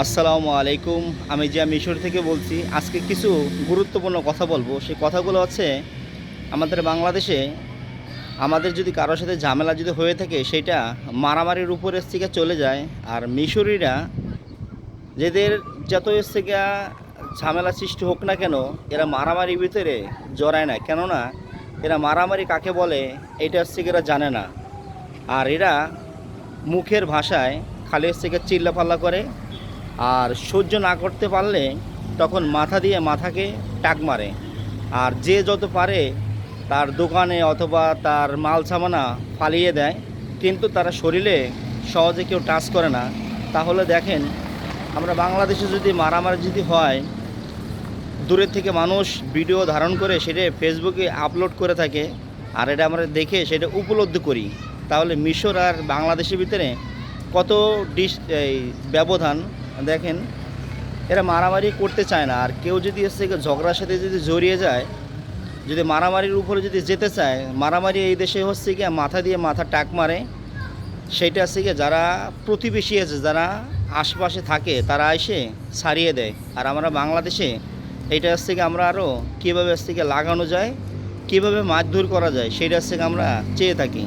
আসসালামু আলাইকুম। আমি জিয়া মিশর থেকে বলছি। আজকে কিছু গুরুত্বপূর্ণ কথা বলবো। সেই কথাগুলো হচ্ছে আমাদের বাংলাদেশে আমাদের যদি কারোর সাথে ঝামেলা যদি হয়ে থাকে সেইটা মারামারির উপরের থেকে চলে যায়। আর মিশরীরা যেদের যত থেকে ঝামেলা সৃষ্টি হোক না কেন, এরা মারামারির ভিতরে জড়ায় না। কেননা এরা মারামারি কাকে বলে এটা হচ্ছে এরা জানে না। আর এরা মুখের ভাষায় খালি হচ্ছে চিল্লাপাল্লা করে। আর সহ্য না করতে পারলে তখন মাথা দিয়ে মাথাকে টাক মারে। আর যে যত পারে তার দোকানে অথবা তার মাল সামানা ফালিয়ে দেয়, কিন্তু তারা শরীরে সহজে কেউ টাচ করে না। তাহলে দেখেন, আমরা বাংলাদেশে যদি মারামারি যদি হয়, দূরের থেকে মানুষ ভিডিও ধারণ করে সেটা ফেসবুকে আপলোড করে থাকে, আর এটা আমরা দেখে সেটা উপলব্ধি করি। তাহলে মিশর আর বাংলাদেশের ভিতরে কত এই ব্যবধান দেখেন। এরা মারামারি করতে চায় না। আর কেউ যদি এসে ঝগড়ার সাথে যদি জড়িয়ে যায়, যদি মারামারির উপরে যদি যেতে চায়, মারামারি এই দেশে হচ্ছে গিয়ে মাথা দিয়ে মাথা টাক মারে। সেইটা হচ্ছে গিয়ে যারা প্রতিবেশী আছে, যারা আশপাশে থাকে, তারা এসে ছাড়িয়ে দেয়। আর আমরা বাংলাদেশে এইটা হচ্ছে গিয়ে আমরা আরও কীভাবে হচ্ছে গিয়ে লাগানো যায়, কীভাবে মারধর করা যায়, সেইটা হচ্ছে গিয়ে আমরা চেয়ে থাকি।